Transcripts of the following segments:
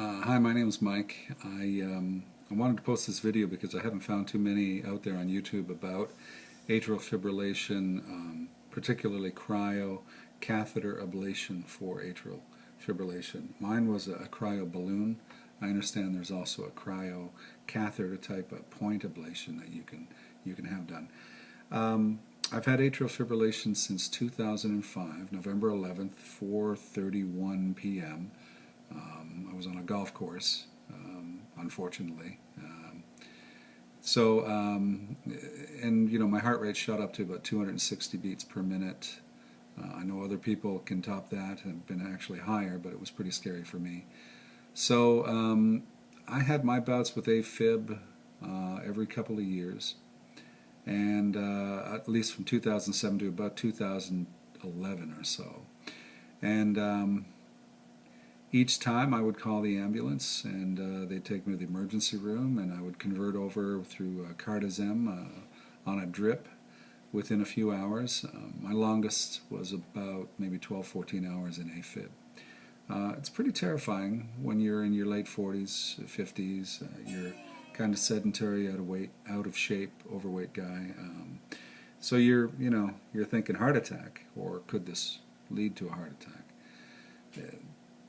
Hi, my name is Mike. I wanted to post this video because I haven't found too many out there on YouTube about atrial fibrillation, particularly cryo catheter ablation for atrial fibrillation. Mine was a cryo balloon. I understand there's also a cryo catheter type of point ablation that you can have done. I've had atrial fibrillation since 2005, November 11th, 4:31 p.m. I was on a golf course, unfortunately. And you know, my heart rate shot up to about 260 beats per minute. I know other people can top that and have been actually higher, but it was pretty scary for me. So I had my bouts with AFib every couple of years, and at least from 2007 to about 2011 or so. And each time I would call the ambulance, and they'd take me to the emergency room, and I would convert over through Cardizem on a drip within a few hours. My longest was about maybe 12, 14 hours in AFib. It's pretty terrifying when you're in your late 40s, 50s. You're kind of sedentary, out of shape, overweight guy. So you're thinking heart attack, or could this lead to a heart attack?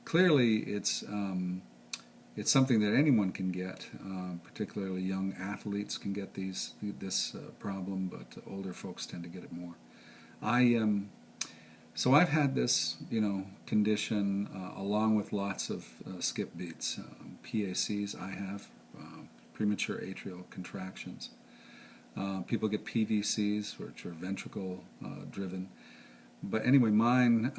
Clearly, it's something that anyone can get. Particularly young athletes can get this problem, but older folks tend to get it more. So I've had this condition along with lots of skip beats, PACs. I have premature atrial contractions. People get PVCs, which are ventricle driven. But anyway, mine.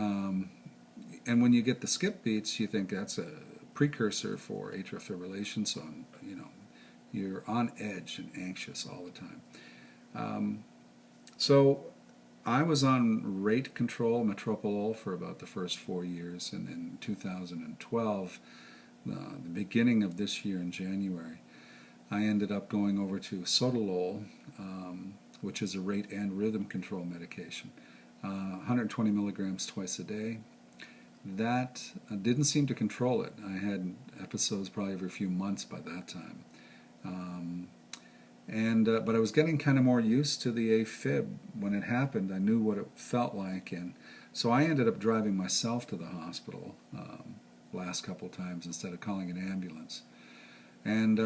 And when you get the skip beats, you think that's a precursor for atrial fibrillation. So you're on edge and anxious all the time. So I was on rate control, metoprolol, for about the first 4 years, and in 2012, the beginning of this year in January, I ended up going over to sotalol, which is a rate and rhythm control medication, 120 milligrams twice a day. That didn't seem to control it. I had episodes probably every few months by that time. But I was getting kind of more used to the AFib. When it happened, I knew what it felt like, and so I ended up driving myself to the hospital last couple times instead of calling an ambulance. And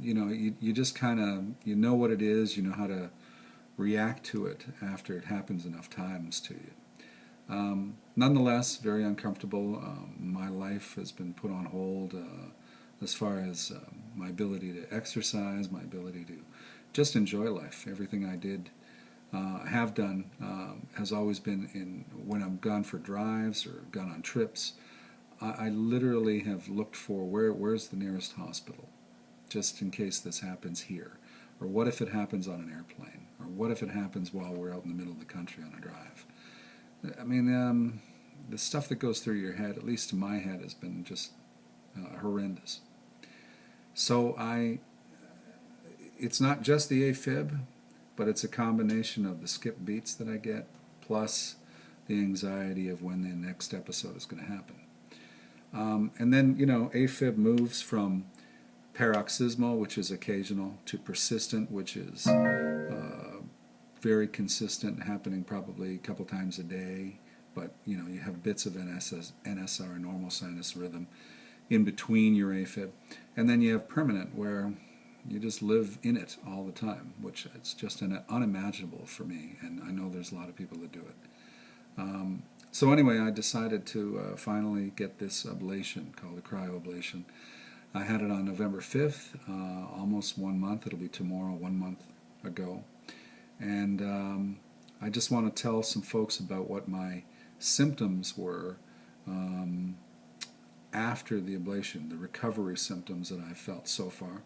you just kind of what it is, you know how to react to it after it happens enough times to you. Nonetheless, very uncomfortable. My life has been put on hold as far as my ability to exercise, my ability to just enjoy life. Everything I did, have done, has always been when I've gone for drives or gone on trips. I literally have looked for where's the nearest hospital, just in case this happens here. Or what if it happens on an airplane? Or what if it happens while we're out in the middle of the country on a drive? I mean, the stuff that goes through your head, at least in my head, has been just horrendous. So it's not just the AFib, but it's a combination of the skip beats that I get, plus the anxiety of when the next episode is going to happen. And then, AFib moves from paroxysmal, which is occasional, to persistent, which is very consistent, happening probably a couple times a day, but you have bits of NSR, normal sinus rhythm, in between your AFib. And then you have permanent, where you just live in it all the time, which it's just unimaginable for me, and I know there's a lot of people that do it. So anyway, I decided to finally get this ablation called the cryo ablation. I had it on November 5th, almost 1 month. It'll be tomorrow, 1 month ago. And I just want to tell some folks about what my symptoms were after the ablation, the recovery symptoms that I've felt so far,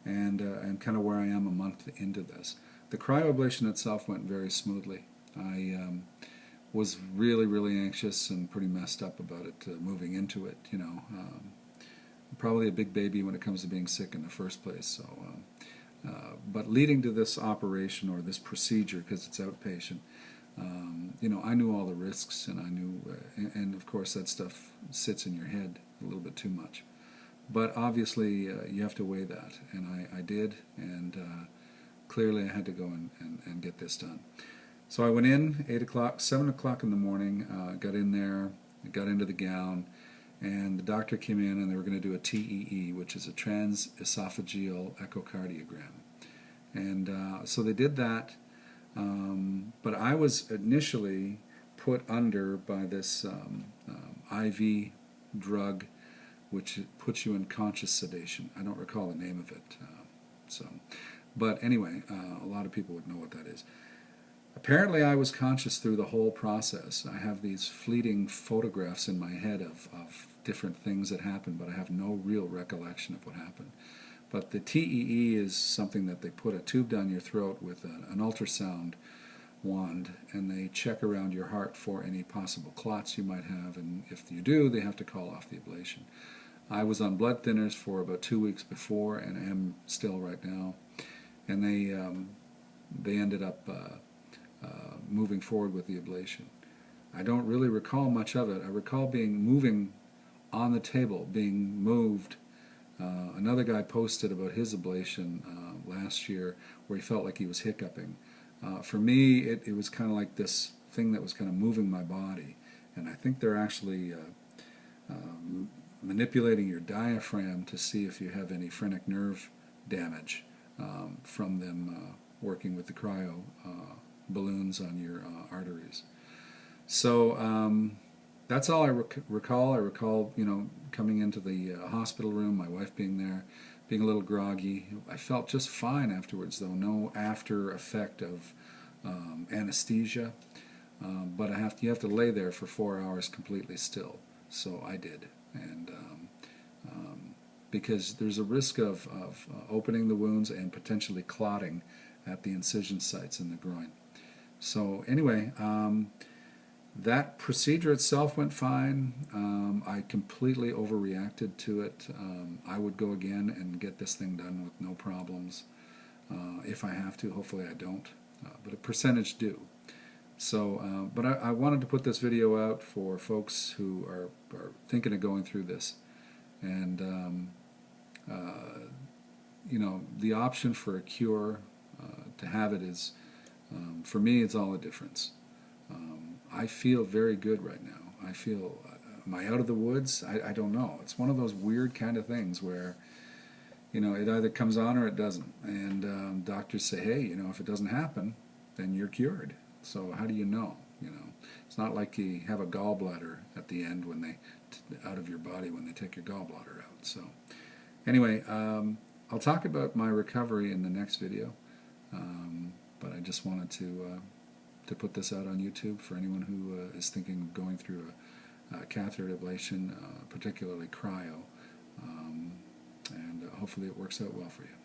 and kind of where I am a month into this. The cryoablation itself went very smoothly. I was really, really anxious and pretty messed up about it, moving into it, probably a big baby when it comes to being sick in the first place. So, but leading to this operation, or this procedure, because it's outpatient, I knew all the risks, and I knew, and of course that stuff sits in your head a little bit too much. But obviously you have to weigh that, and I did, and clearly I had to go and get this done. So I went in 8 o'clock, 7 o'clock in the morning, got in there, got into the gown, and the doctor came in and they were going to do a TEE, which is a transesophageal echocardiogram. And so they did that, but I was initially put under by this IV drug which puts you in conscious sedation. I don't recall the name of it. But anyway, a lot of people would know what that is. Apparently I was conscious through the whole process. I have these fleeting photographs in my head of different things that happened, but I have no real recollection of what happened. But the TEE is something that they put a tube down your throat with an ultrasound wand, and they check around your heart for any possible clots you might have, and if you do, they have to call off the ablation. I was on blood thinners for about 2 weeks before, and am still right now, and they ended up moving forward with the ablation. I don't really recall much of it. I recall moving on the table, being moved. Another guy posted about his ablation last year where he felt like he was hiccuping. For me, it was kind of like this thing that was kind of moving my body, and I think they're actually manipulating your diaphragm to see if you have any phrenic nerve damage from them working with the cryo balloons on your arteries. So that's all I recall. I recall, coming into the hospital room, my wife being there, being a little groggy. I felt just fine afterwards, though. No after effect of anesthesia. But you have to lay there for 4 hours completely still. So I did, and because there's a risk of opening the wounds and potentially clotting at the incision sites in the groin. So anyway, that procedure itself went fine. I completely overreacted to it. I would go again and get this thing done with no problems. If I have to, hopefully I don't, but a percentage do. So, but I wanted to put this video out for folks who are thinking of going through this. And, the option for a cure, to have it is, for me, it's all a difference. I feel very good right now. I feel, am I out of the woods? I don't know. It's one of those weird kind of things where, it either comes on or it doesn't. And doctors say, hey, if it doesn't happen, then you're cured. So how do you know? It's not like you have a gallbladder at the end when they out of your body when they take your gallbladder out. So anyway, I'll talk about my recovery in the next video. But I just wanted to put this out on YouTube for anyone who is thinking of going through a catheter ablation, particularly cryo, and hopefully it works out well for you.